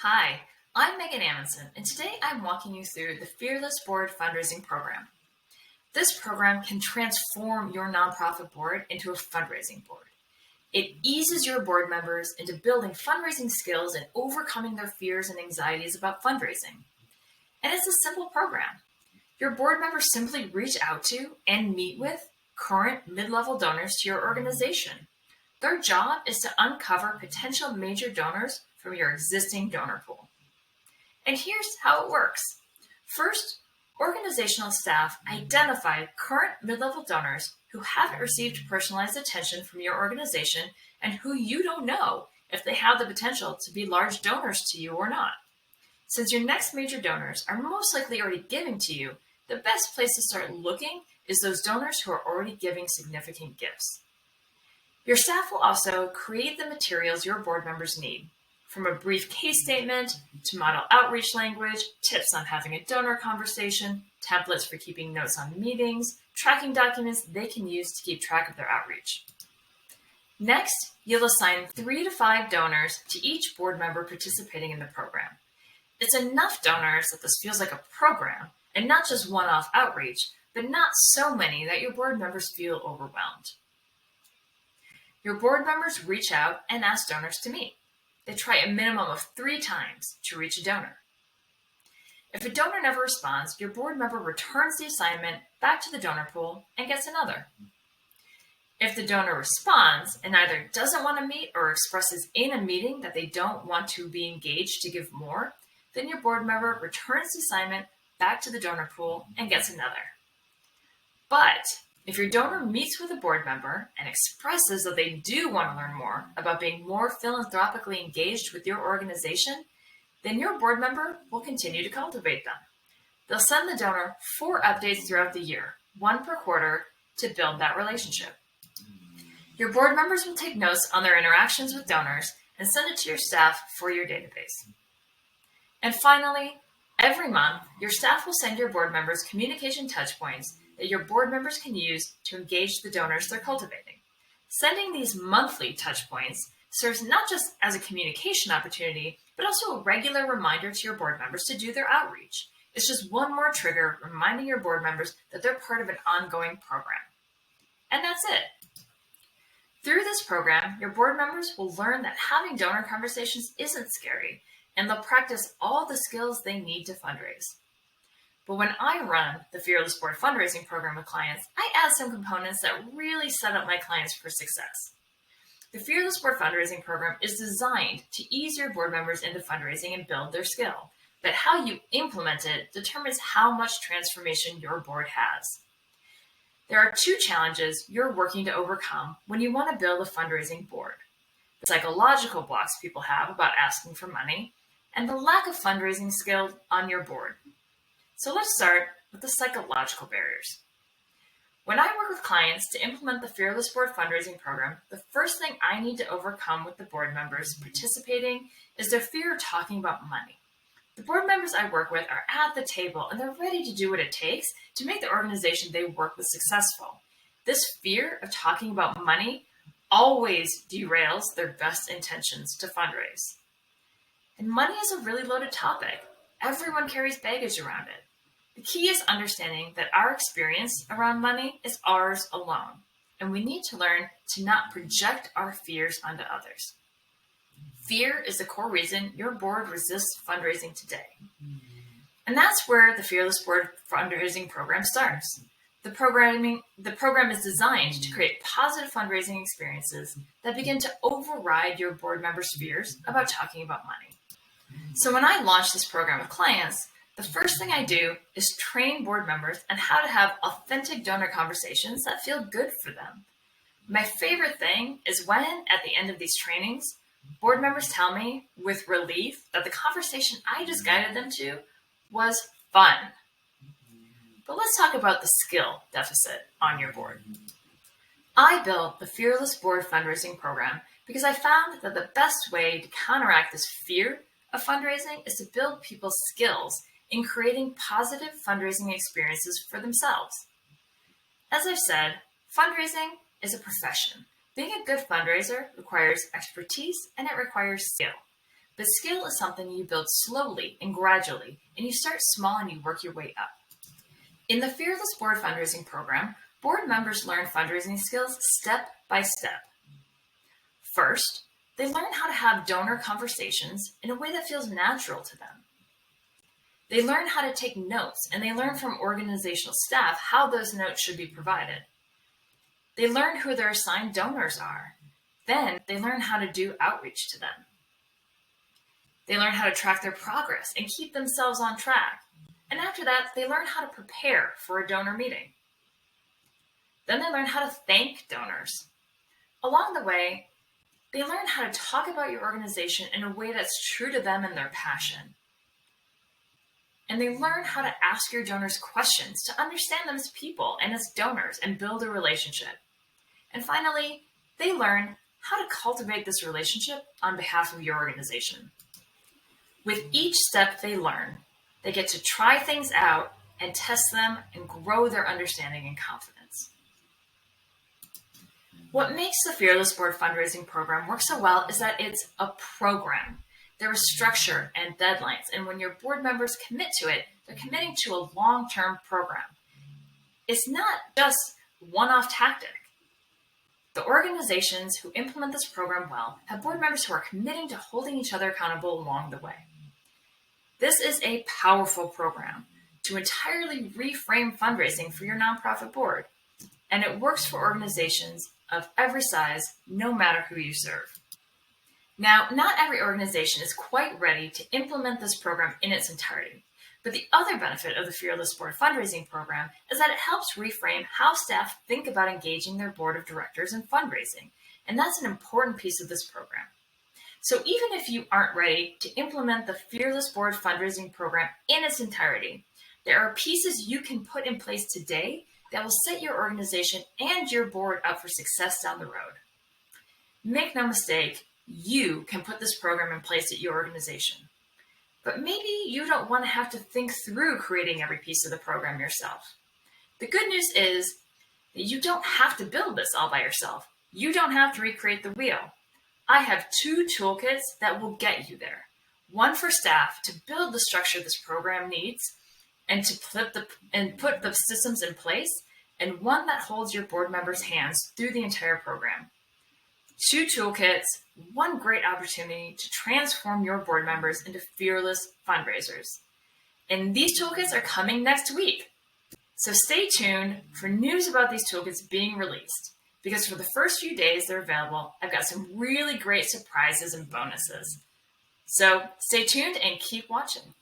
Hi, I'm Megan Amundson, and today I'm walking you through the Fearless Board Fundraising Program. This program can transform your nonprofit board into a fundraising board. It eases your board members into building fundraising skills and overcoming their fears and anxieties about fundraising. And it's a simple program. Your board members simply reach out to and meet with current mid-level donors to your organization. Their job is to uncover potential major donors from your existing donor pool. And here's how it works. First, organizational staff identify current mid-level donors who haven't received personalized attention from your organization and who you don't know if they have the potential to be large donors to you or not. Since your next major donors are most likely already giving to you, the best place to start looking is those donors who are already giving significant gifts. Your staff will also create the materials your board members need, from a brief case statement to model outreach language, tips on having a donor conversation, templates for keeping notes on meetings, tracking documents they can use to keep track of their outreach. Next, you'll assign 3 to 5 donors to each board member participating in the program. It's enough donors that this feels like a program and not just one-off outreach, but not so many that your board members feel overwhelmed. Your board members reach out and ask donors to meet. They try a minimum of 3 times to reach a donor. If a donor never responds, your board member returns the assignment back to the donor pool and gets another. If the donor responds and either doesn't want to meet or expresses in a meeting that they don't want to be engaged to give more, then your board member returns the assignment back to the donor pool and gets another. But if your donor meets with a board member and expresses that they do want to learn more about being more philanthropically engaged with your organization, then your board member will continue to cultivate them. They'll send the donor 4 updates throughout the year, 1 per quarter, to build that relationship. Your board members will take notes on their interactions with donors and send it to your staff for your database. And finally, every month, your staff will send your board members communication touchpoints that your board members can use to engage the donors they're cultivating. Sending these monthly touchpoints serves not just as a communication opportunity, but also a regular reminder to your board members to do their outreach. It's just one more trigger reminding your board members that they're part of an ongoing program. And that's it. Through this program, your board members will learn that having donor conversations isn't scary, and they'll practice all the skills they need to fundraise. But when I run the Fearless Board Fundraising Program with clients, I add some components that really set up my clients for success. The Fearless Board Fundraising Program is designed to ease your board members into fundraising and build their skill, but how you implement it determines how much transformation your board has. There are 2 challenges you're working to overcome when you want to build a fundraising board: the psychological blocks people have about asking for money, and the lack of fundraising skill on your board. So let's start with the psychological barriers. When I work with clients to implement the Fearless Board Fundraising Program, the first thing I need to overcome with the board members participating is their fear of talking about money. The board members I work with are at the table and they're ready to do what it takes to make the organization they work with successful. This fear of talking about money always derails their best intentions to fundraise. And money is a really loaded topic. Everyone carries baggage around it. The key is understanding that our experience around money is ours alone, and we need to learn to not project our fears onto others. Fear is the core reason your board resists fundraising today. And that's where the Fearless Board Fundraising Program starts. The program is designed to create positive fundraising experiences that begin to override your board members' fears about talking about money. So when I launch this program with clients, the first thing I do is train board members on how to have authentic donor conversations that feel good for them. My favorite thing is when, at the end of these trainings, board members tell me with relief that the conversation I just guided them to was fun. But let's talk about the skill deficit on your board. I built the Fearless Board Fundraising Program because I found that the best way to counteract this fear of fundraising is to build people's skills in creating positive fundraising experiences for themselves. As I've said, fundraising is a profession. Being a good fundraiser requires expertise and it requires skill. But skill is something you build slowly and gradually, and you start small and you work your way up. In the Fearless Board Fundraising Program, board members learn fundraising skills step by step. First, they learn how to have donor conversations in a way that feels natural to them. They learn how to take notes, and they learn from organizational staff how those notes should be provided. They learn who their assigned donors are. Then they learn how to do outreach to them. They learn how to track their progress and keep themselves on track. And after that, they learn how to prepare for a donor meeting. Then they learn how to thank donors. Along the way, they learn how to talk about your organization in a way that's true to them and their passion. And they learn how to ask your donors questions to understand them as people and as donors and build a relationship. And finally, they learn how to cultivate this relationship on behalf of your organization. With each step they learn, they get to try things out and test them and grow their understanding and confidence. What makes the Fearless Board Fundraising Program work so well is that it's a program. There is structure and deadlines, and when your board members commit to it, they're committing to a long-term program. It's not just one-off tactic. The organizations who implement this program well have board members who are committing to holding each other accountable along the way. This is a powerful program to entirely reframe fundraising for your nonprofit board, and it works for organizations of every size, no matter who you serve. Now, not every organization is quite ready to implement this program in its entirety, but the other benefit of the Fearless Board Fundraising Program is that it helps reframe how staff think about engaging their board of directors in fundraising, and that's an important piece of this program. So even if you aren't ready to implement the Fearless Board Fundraising Program in its entirety, there are pieces you can put in place today that will set your organization and your board up for success down the road. Make no mistake, you can put this program in place at your organization. But maybe you don't want to have to think through creating every piece of the program yourself. The good news is that you don't have to build this all by yourself. You don't have to recreate the wheel. I have 2 toolkits that will get you there. One for staff to build the structure this program needs and to put the systems in place, and one that holds your board members' hands through the entire program. 2 toolkits, one great opportunity to transform your board members into fearless fundraisers. And these toolkits are coming next week. So stay tuned for news about these toolkits being released, because for the first few days they're available, I've got some really great surprises and bonuses. So stay tuned and keep watching.